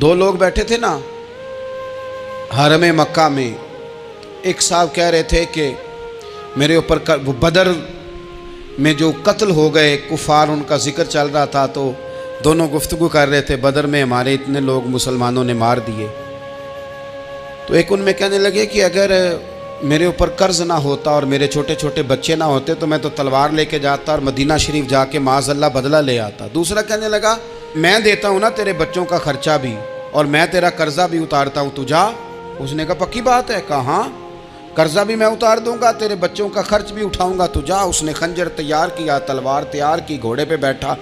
دو لوگ بیٹھے تھے نا حرم مکہ میں. ایک صاحب کہہ رہے تھے کہ میرے اوپر بدر میں جو قتل ہو گئے کفار ان کا ذکر چل رہا تھا، تو دونوں گفتگو کر رہے تھے بدر میں ہمارے اتنے لوگ مسلمانوں نے مار دیے. تو ایک ان میں کہنے لگے کہ اگر میرے اوپر قرض نہ ہوتا اور میرے چھوٹے چھوٹے بچے نہ ہوتے تو میں تو تلوار لے کے جاتا اور مدینہ شریف جا کے معاذ اللہ بدلہ لے آتا. دوسرا کہنے لگا میں دیتا ہوں نا تیرے بچوں کا خرچہ بھی اور میں تیرا قرضہ بھی اتارتا ہوں، تو جا. اس نے کہا پکی بات ہے؟ کہا ہاں، قرضہ بھی میں اتار دوں گا، تیرے بچوں کا خرچ بھی اٹھاؤں گا، تو جا. اس نے خنجر تیار کیا، تلوار تیار کی، گھوڑے پہ بیٹھا،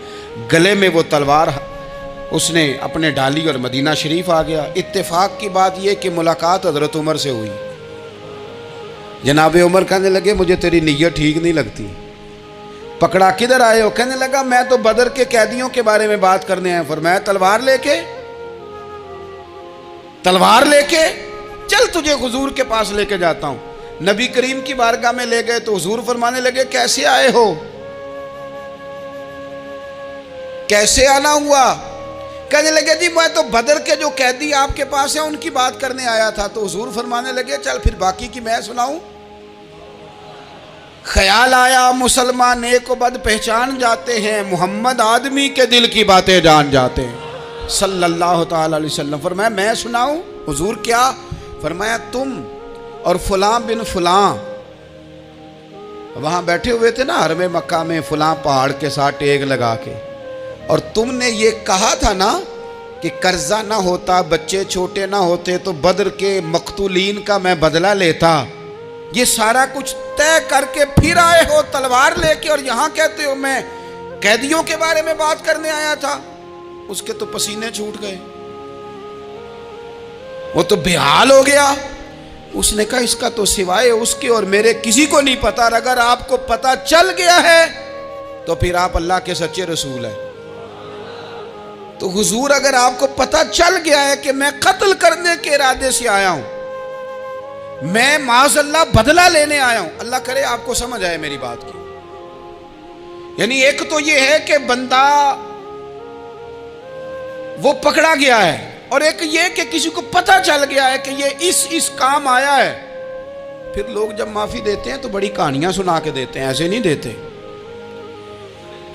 گلے میں وہ تلوار اس نے اپنے ڈالی اور مدینہ شریف آ گیا. اتفاق کی بات یہ کہ ملاقات حضرت عمر سے ہوئی. جناب عمر کہنے لگے مجھے تیری نیت ٹھیک نہیں لگتی. پکڑا کدھر آئے ہو؟ کہنے لگا میں تو بدر کے قیدیوں کے بارے میں بات کرنے آیا. فرمایا تلوار لے کے چل تجھے حضور کے پاس لے کے جاتا ہوں. نبی کریم کی بارگاہ میں لے گئے تو حضور فرمانے لگے کیسے آئے ہو؟ کیسے آنا ہوا؟ کہنے لگے جی میں تو بدر کے جو قیدی آپ کے پاس ہیں ان کی بات کرنے آیا تھا. تو حضور فرمانے لگے چل پھر باقی کی میں سناؤں. خیال آیا مسلمان نیک و بد پہچان جاتے ہیں، محمد آدمی کے دل کی باتیں جان جاتے ہیں صلی اللہ تعالی علیہ وسلم. فرمایا میں سناؤں؟ حضور کیا؟ فرمایا تم اور فلاں بن فلاں وہاں بیٹھے ہوئے تھے نا حرم مکہ میں فلاں پہاڑ کے ساتھ ٹیک لگا کے، اور تم نے یہ کہا تھا نا کہ قرضہ نہ ہوتا، بچے چھوٹے نہ ہوتے تو بدر کے مقتولین کا میں بدلہ لیتا. یہ سارا کچھ طے کر کے پھر آئے ہو تلوار لے کے، اور یہاں کہتے ہو میں قیدیوں کے بارے میں بات کرنے آیا تھا. اس کے تو پسینے چھوٹ گئے، وہ تو بے حال ہو گیا. اس نے کہا اس کا تو سوائے اس کے اور میرے کسی کو نہیں پتا، اور اگر آپ کو پتا چل گیا ہے تو پھر آپ اللہ کے سچے رسول ہیں. تو حضور اگر آپ کو پتا چل گیا ہے کہ میں قتل کرنے کے ارادے سے آیا ہوں، میں معاذ اللہ بدلہ لینے آیا ہوں، اللہ کرے آپ کو سمجھ آئے میری بات کی. یعنی ایک تو یہ ہے کہ بندہ وہ پکڑا گیا ہے، اور ایک یہ کہ کسی کو پتا چل گیا ہے کہ یہ اس کام آیا ہے. پھر لوگ جب معافی دیتے ہیں تو بڑی کہانیاں سنا کے دیتے ہیں، ایسے نہیں دیتے.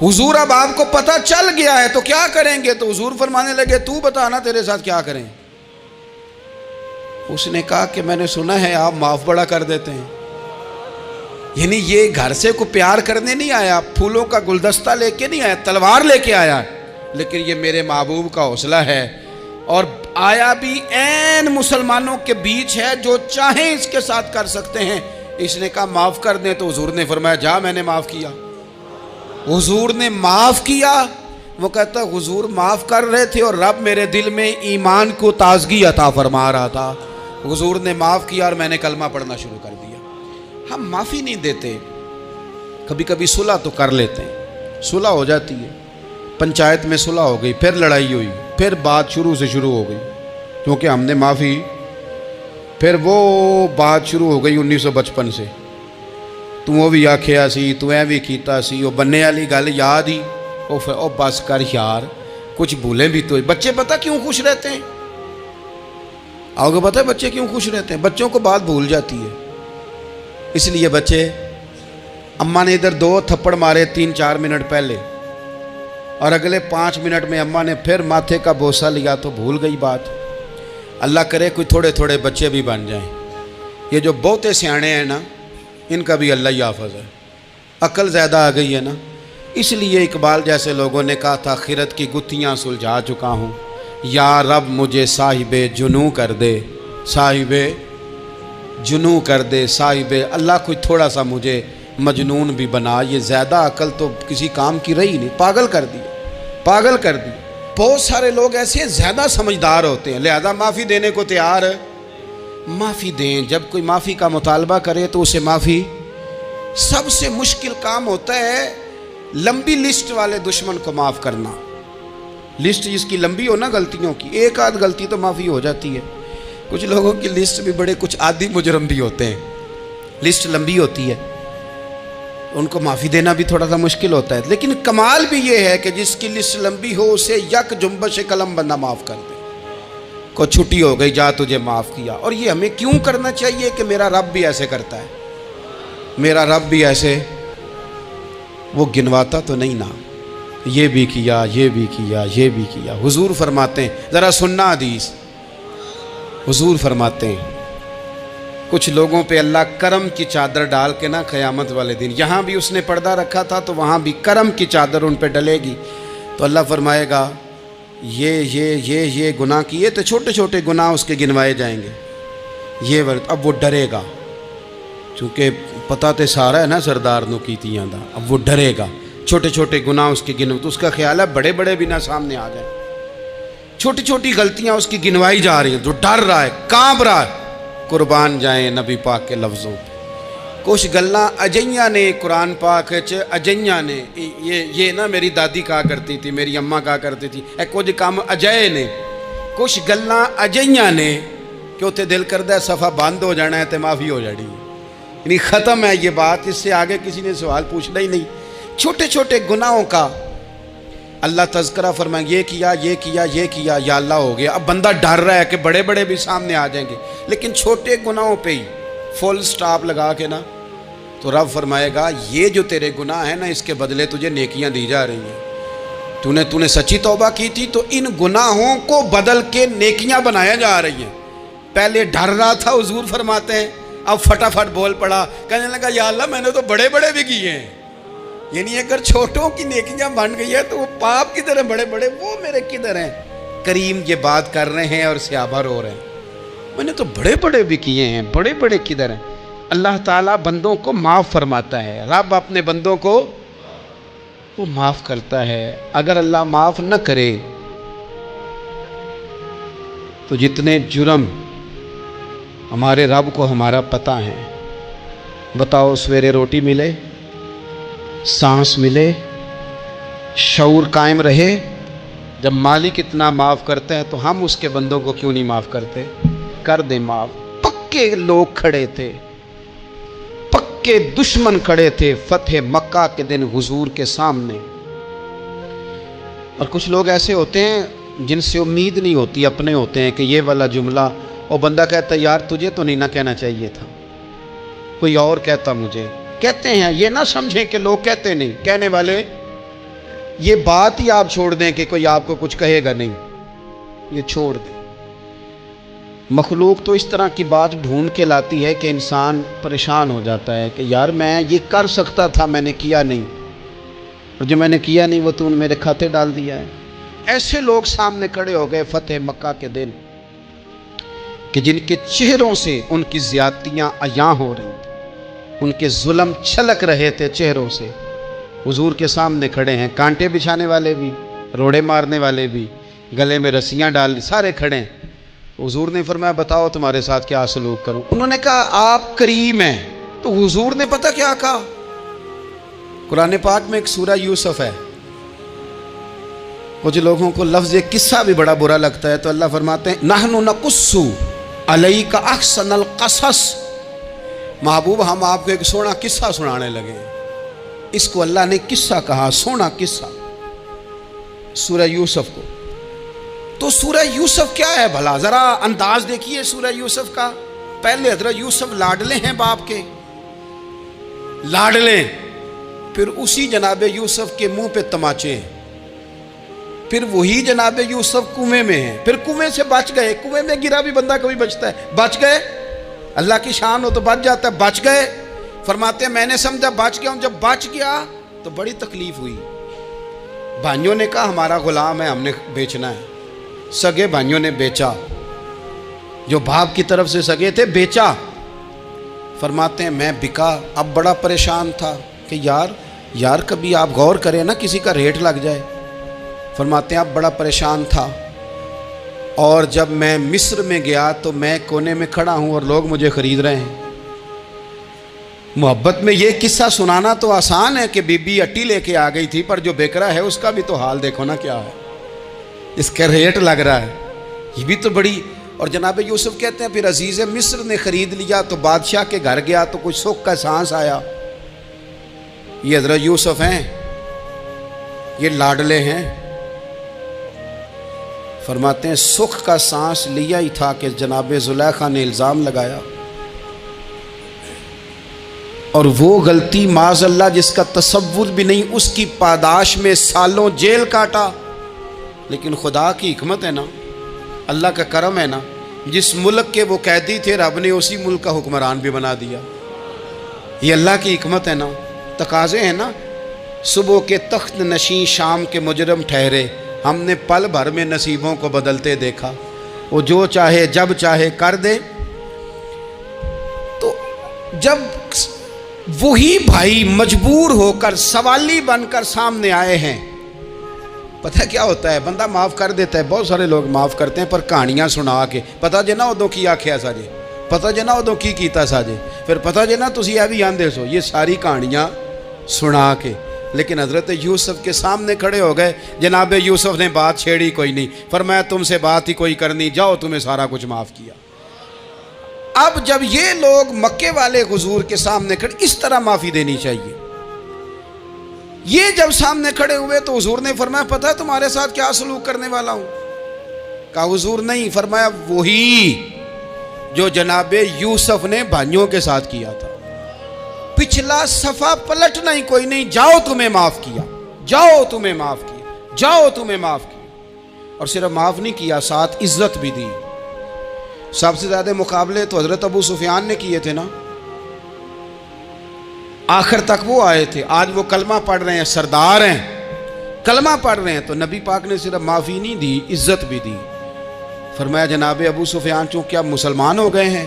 حضور اب آپ کو پتا چل گیا ہے تو کیا کریں گے؟ تو حضور فرمانے لگے تو بتانا تیرے ساتھ کیا کریں. اس نے کہا کہ میں نے سنا ہے آپ معاف بڑا کر دیتے ہیں. یعنی یہ گھر سے کو پیار کرنے نہیں آیا، پھولوں کا گلدستہ لے کے نہیں آیا، تلوار لے کے آیا، لیکن یہ میرے محبوب کا حوصلہ ہے. اور آیا بھی عین مسلمانوں کے بیچ ہے، جو چاہیں اس کے ساتھ کر سکتے ہیں. اس نے کہا معاف کر دیں، تو حضور نے فرمایا جا میں نے معاف کیا. حضور نے معاف کیا. وہ کہتا حضور معاف کر رہے تھے اور رب میرے دل میں ایمان کو تازگی عطا فرما رہا تھا. حضور نے معاف کیا اور میں نے کلمہ پڑھنا شروع کر دیا. ہم معافی نہیں دیتے، کبھی کبھی صلح تو کر لیتے ہیں، صلح ہو جاتی ہے، پنچایت میں صلح ہو گئی، پھر لڑائی ہوئی، پھر بات شروع سے شروع ہو گئی کیونکہ ہم نے معافی، پھر وہ بات شروع ہو گئی 1955 سے. تو بھی آکھیا سی، تو اے بھی کیتا سی، وہ بننے والی گل یاد ہی، او بس کر یار، کچھ بھولیں بھی تو. بچے پتہ کیوں خوش رہتے ہیں؟ آپ کو پتہ ہے بچے کیوں خوش رہتے ہیں؟ بچوں کو بات بھول جاتی ہے. اس لیے بچے، اماں نے ادھر 2 تھپڑ مارے 3-4 منٹ پہلے، اور اگلے 5 منٹ میں اماں نے پھر ماتھے کا بوسہ لیا تو بھول گئی بات. اللہ کرے کوئی تھوڑے تھوڑے بچے بھی بن جائیں. یہ جو بہتے سیانے ہیں نا، ان کا بھی اللہ ہی حافظ ہے، عقل زیادہ آ گئی ہے نا. اس لیے اقبال جیسے لوگوں نے کہا تھا خرد کی گتھیاں سلجھا چکا ہوں، یا رب مجھے صاحب جنوں کر دے، صاحب جنوں کر دے، صاحب اللہ کوئی تھوڑا سا مجھے مجنون بھی بنا. یہ زیادہ عقل تو کسی کام کی رہی نہیں، پاگل کر دی، پاگل کر دی. بہت سارے لوگ ایسے ہیں زیادہ سمجھدار ہوتے ہیں، لہذا معافی دینے کو تیار ہے. معافی دیں. جب کوئی معافی کا مطالبہ کرے تو اسے معافی. سب سے مشکل کام ہوتا ہے لمبی لسٹ والے دشمن کو معاف کرنا. لسٹ جس کی لمبی ہو نا غلطیوں کی، ایک آدھ غلطی تو معافی ہو جاتی ہے. کچھ لوگوں کی لسٹ بھی بڑے کچھ عادی مجرم بھی ہوتے ہیں، لسٹ لمبی ہوتی ہے، ان کو معافی دینا بھی تھوڑا سا مشکل ہوتا ہے. لیکن کمال بھی یہ ہے کہ جس کی لسٹ لمبی ہو اسے یک جنبش قلم بندہ معاف کر دے. کو چھٹی ہو گئی، جا تجھے معاف کیا۔ اور یہ ہمیں کیوں کرنا چاہیے کہ میرا رب بھی ایسے کرتا ہے، میرا رب بھی ایسے، وہ گنواتا تو نہیں نا، یہ بھی کیا، یہ بھی کیا، یہ بھی کیا۔ حضور فرماتے ہیں، ذرا سننا حدیث، حضور فرماتے ہیں کچھ لوگوں پہ اللہ کرم کی چادر ڈال کے نا قیامت والے دن، یہاں بھی اس نے پردہ رکھا تھا تو وہاں بھی کرم کی چادر ان پہ ڈلے گی، تو اللہ فرمائے گا یہ گناہ کیے تو چھوٹے چھوٹے گناہ اس کے گنوائے جائیں گے، یہ اب وہ ڈرے گا، چونکہ پتہ تے سارا ہے نا سردار نو کیتیاں دا، اب وہ ڈرے گا، چھوٹے چھوٹے گناہ اس کے گنو، تو اس کا خیال ہے بڑے بڑے بھی نہ سامنے آ جائیں، چھوٹی چھوٹی غلطیاں اس کی گنوائی جا رہی ہیں، جو ڈر رہا ہے، کانپ رہا ہے۔ قربان جائیں نبی پاک کے لفظوں پہ، کچھ گلاں اجیاں نے قرآن پاک اجیاں نے، یہ نا میری دادی کہا کرتی تھی، میری اماں کہا کرتی تھی، اے کچھ کام اجائے نے، کچھ گلاں اجیاں نے کہ اتنے دل کردہ ہے صفحہ بند ہو جانا ہے تو معافی ہو جانی، یعنی ختم ہے یہ بات، اس سے آگے کسی نے سوال پوچھنا ہی نہیں۔ چھوٹے چھوٹے گناہوں کا اللہ تذکرہ فرمائیں، یہ کیا یہ کیا یہ کیا، یا اللہ ہو گیا۔ اب بندہ ڈر رہا ہے کہ بڑے بڑے بھی سامنے آ جائیں گے، لیکن چھوٹے گناہوں پہ ہی فل سٹاپ لگا کے نا، تو رب فرمائے گا یہ جو تیرے گناہ ہیں نا، اس کے بدلے تجھے نیکیاں دی جا رہی ہیں، تو نے سچی توبہ کی تھی تو ان گناہوں کو بدل کے نیکیاں بنایا جا رہی ہیں۔ پہلے ڈر رہا تھا، حضور فرماتے ہیں، اب فٹافٹ بول پڑا، کہنے لگا یا اللہ میں نے تو بڑے بڑے بھی کیے ہیں، یعنی اگر چھوٹوں کی نیکیاں بن گئی ہے تو وہ پاپ کدھر ہیں، بڑے بڑے وہ میرے کدھر ہیں۔ کریم یہ بات کر رہے ہیں اور صحابہ رو رہے ہیں، میں نے تو بڑے بڑے بھی کیے ہیں، بڑے بڑے کدھر ہیں۔ اللہ تعالیٰ بندوں کو معاف فرماتا ہے، رب اپنے بندوں کو وہ معاف کرتا ہے۔ اگر اللہ معاف نہ کرے تو جتنے جرم ہمارے رب کو ہمارا پتہ ہے، بتاؤ سویرے روٹی ملے، سانس ملے، شعور قائم رہے، جب مالک اتنا معاف کرتا ہے تو ہم اس کے بندوں کو کیوں نہیں معاف کرتے؟ کر دیں معاف۔ پکے لوگ کھڑے تھے، پکے دشمن کھڑے تھے فتح مکہ کے دن حضور کے سامنے، اور کچھ لوگ ایسے ہوتے ہیں جن سے امید نہیں ہوتی، اپنے ہوتے ہیں کہ یہ والا جملہ، اور بندہ کہتا ہے یار تجھے تو نہیں نہ کہنا چاہیے تھا، کوئی اور کہتا مجھے، کہتے ہیں، یہ نہ سمجھیں کہ لوگ کہتے نہیں، کہنے والے، یہ بات ہی آپ چھوڑ دیں کہ کوئی آپ کو کچھ کہے گا نہیں، یہ چھوڑ دیں۔ مخلوق تو اس طرح کی بات ڈھونڈ کے لاتی ہے کہ انسان پریشان ہو جاتا ہے کہ یار میں یہ کر سکتا تھا، میں نے کیا نہیں، اور جو میں نے کیا نہیں وہ تو نے میرے کھاتے ڈال دیا ہے۔ ایسے لوگ سامنے کھڑے ہو گئے فتح مکہ کے دن کہ جن کے چہروں سے ان کی زیادتیاں عیاں ہو رہی تھیں، ان کے ظلم چھلک رہے تھے چہروں سے، حضور کے سامنے کھڑے ہیں، کانٹے بچھانے والے بھی، روڑے مارنے والے بھی، گلے میں رسیاں ڈال، سارے کھڑے ہیں۔ حضور نے فرمایا بتاؤ تمہارے ساتھ کیا سلوک کروں؟ انہوں نے کہا آپ کریم ہیں، تو حضور نے پتہ کیا کہا؟ قرآن پاک میں ایک سورہ یوسف ہے، کچھ لوگوں کو لفظ یہ قصہ بھی بڑا برا لگتا ہے، تو اللہ فرماتے ہیں نحن نقص علیک احسن القصص، محبوب ہم آپ کو ایک سونا قصہ سنانے لگے، اس کو اللہ نے قصہ کہا، سونا قصہ، سورہ یوسف کو۔ تو سورہ یوسف کیا ہے بھلا؟ ذرا انداز دیکھیے سورہ یوسف کا۔ پہلے حضرت یوسف لاڈلے ہیں باپ کے، لاڈلے، پھر اسی جناب یوسف کے منہ پہ تماچے ہیں، پھر وہی جناب یوسف کنویں میں ہیں، پھر کنویں سے بچ گئے، کنویں میں گرا بھی بندہ کبھی بچتا ہے، بچ گئے، اللہ کی شان ہو تو بچ جاتا ہے، بچ گئے، فرماتے ہیں میں نے سمجھا بچ گیا ہوں، جب بچ گیا تو بڑی تکلیف ہوئی، بھائیوں نے کہا ہمارا غلام ہے، ہم نے بیچنا ہے، سگے بھائیوں نے بیچا، جو باپ کی طرف سے سگے تھے بیچا، فرماتے ہیں میں بکا، اب بڑا پریشان تھا کہ یار کبھی آپ غور کریں نا کسی کا ریٹ لگ جائے، فرماتے ہیں اب بڑا پریشان تھا، اور جب میں مصر میں گیا تو میں کونے میں کھڑا ہوں اور لوگ مجھے خرید رہے ہیں۔ محبت میں یہ قصہ سنانا تو آسان ہے کہ بی بی اٹی لے کے آ گئی تھی، پر جو بیکرا ہے اس کا بھی تو حال دیکھو نا کیا ہے، اس کا ریٹ لگ رہا ہے، یہ بھی تو بڑی۔ اور جناب یوسف کہتے ہیں پھر عزیز مصر نے خرید لیا تو بادشاہ کے گھر گیا تو کچھ سکھ کا سانس آیا، یہ حضرت یوسف ہیں، یہ لاڈلے ہیں، فرماتے ہیں سکھ کا سانس لیا ہی تھا کہ جناب زلیخا نے الزام لگایا، اور وہ غلطی معاذ اللہ جس کا تصور بھی نہیں، اس کی پاداش میں سالوں جیل کاٹا۔ لیکن خدا کی حکمت ہے نا، اللہ کا کرم ہے نا، جس ملک کے وہ قیدی تھے رب نے اسی ملک کا حکمران بھی بنا دیا۔ یہ اللہ کی حکمت ہے نا، تقاضے ہیں نا۔ صبح کے تخت نشین شام کے مجرم ٹھہرے، ہم نے پل بھر میں نصیبوں کو بدلتے دیکھا۔ وہ جو چاہے جب چاہے کر دے۔ تو جب وہی بھائی مجبور ہو کر سوالی بن کر سامنے آئے ہیں، پتہ کیا ہوتا ہے، بندہ معاف کر دیتا ہے، بہت سارے لوگ معاف کرتے ہیں پر کہانیاں سنا کے، پتہ جے نا ادوں کی آکھیا ساجے، پتہ جے نا ادوں کی کیتا ساجے، پھر پتہ جے نا تسی اے بھی آندے سو، یہ ساری کہانیاں سنا کے۔ لیکن حضرت یوسف کے سامنے کھڑے ہو گئے، جناب یوسف نے بات چھیڑی کوئی نہیں، فرمایا تم سے بات ہی کوئی کرنی، جاؤ تمہیں سارا کچھ معاف کیا۔ اب جب یہ لوگ مکے والے حضور کے سامنے کھڑے، اس طرح معافی دینی چاہیے۔ یہ جب سامنے کھڑے ہوئے تو حضور نے فرمایا پتہ ہے تمہارے ساتھ کیا سلوک کرنے والا ہوں؟ کہا حضور نہیں، فرمایا وہی جو جناب یوسف نے بھائیوں کے ساتھ کیا تھا، پچھلا صفحہ پلٹنا ہی کوئی نہیں، جاؤ تمہیں معاف کیا، جاؤ تمہیں معاف کیا، جاؤ تمہیں معاف کیا۔ اور صرف معاف نہیں کیا، ساتھ عزت بھی دی۔ سب سے زیادہ مقابلے تو حضرت ابو سفیان نے کیے تھے نا، آخر تک وہ آئے تھے، آج وہ کلمہ پڑھ رہے ہیں، سردار ہیں، کلمہ پڑھ رہے ہیں، تو نبی پاک نے صرف معافی نہیں دی، عزت بھی دی۔ فرمایا جناب ابو سفیان چونکہ اب مسلمان ہو گئے ہیں،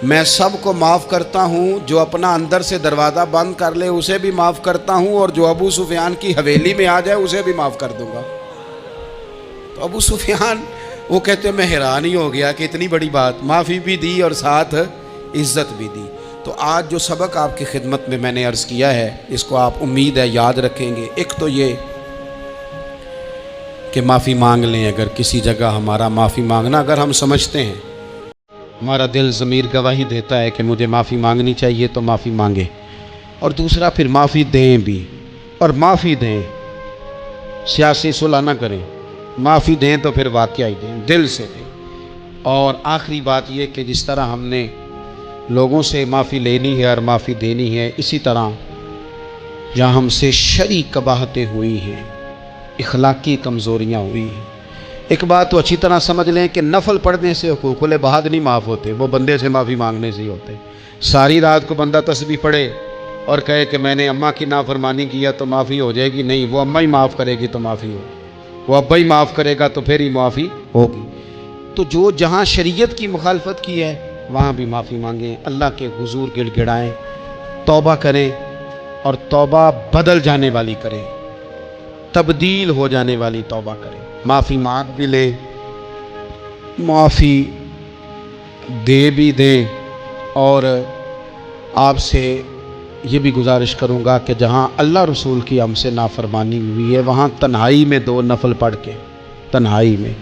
میں سب کو معاف کرتا ہوں، جو اپنا اندر سے دروازہ بند کر لے اسے بھی معاف کرتا ہوں، اور جو ابو سفیان کی حویلی میں آ جائے اسے بھی معاف کر دوں گا۔ تو ابو سفیان وہ کہتے ہیں میں حیران ہی ہو گیا کہ اتنی بڑی بات، معافی بھی دی اور ساتھ عزت بھی دی۔ تو آج جو سبق آپ کی خدمت میں میں نے عرض کیا ہے، اس کو آپ امید ہے یاد رکھیں گے۔ ایک تو یہ کہ معافی مانگ لیں، اگر کسی جگہ ہمارا معافی مانگنا اگر ہم سمجھتے ہیں، ہمارا دل ضمیر گواہی دیتا ہے کہ مجھے معافی مانگنی چاہیے تو معافی مانگے۔ اور دوسرا پھر معافی دیں بھی، اور معافی دیں، سیاسی صلح نہ کریں، معافی دیں تو پھر واقعہ ہی دیں، دل سے دیں۔ اور آخری بات یہ کہ جس طرح ہم نے لوگوں سے معافی لینی ہے اور معافی دینی ہے، اسی طرح جہاں ہم سے شرعی قباحتیں ہوئی ہیں، اخلاقی کمزوریاں ہوئی ہیں، ایک بات تو اچھی طرح سمجھ لیں کہ نفل پڑھنے سے حقوق العباد نہیں معاف ہوتے، وہ بندے سے معافی مانگنے سے ہی ہوتے۔ ساری رات کو بندہ تسبیح پڑھے اور کہے کہ میں نے اماں کی نافرمانی کیا تو معافی ہو جائے گی، نہیں، وہ اماں ہی معاف کرے گی تو معافی ہوگی، وہ ابا ہی معاف کرے گا تو پھر ہی معافی ہوگی۔ تو جو جہاں شریعت کی مخالفت کی ہے وہاں بھی معافی مانگیں، اللہ کے حضور گڑ گڑائیں، توبہ کریں، اور توبہ بدل جانے والی کریں، تبدیل ہو جانے والی توبہ کریں۔ معافی مانگ بھی لیں، معافی دے بھی دیں، اور آپ سے یہ بھی گزارش کروں گا کہ جہاں اللہ رسول کی ہم سے نافرمانی ہوئی ہے وہاں تنہائی میں 2 نفل پڑھ کے، تنہائی میں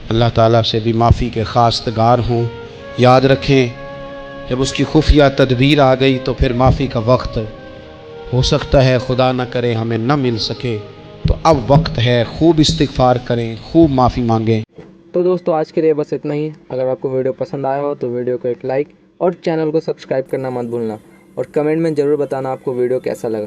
اللہ تعالیٰ سے بھی معافی کے خواستگار ہوں۔ یاد رکھیں جب اس کی خفیہ تدبیر آ گئی تو پھر معافی کا وقت ہو سکتا ہے خدا نہ کرے ہمیں نہ مل سکے، تو اب وقت ہے، خوب استغفار کریں، خوب معافی مانگیں۔ تو دوستو آج کے لیے بس اتنا ہی۔ اگر آپ کو ویڈیو پسند آیا ہو تو ویڈیو کو ایک لائک اور چینل کو سبسکرائب کرنا مت بھولنا، اور کمنٹ میں ضرور بتانا آپ کو ویڈیو کیسا لگا۔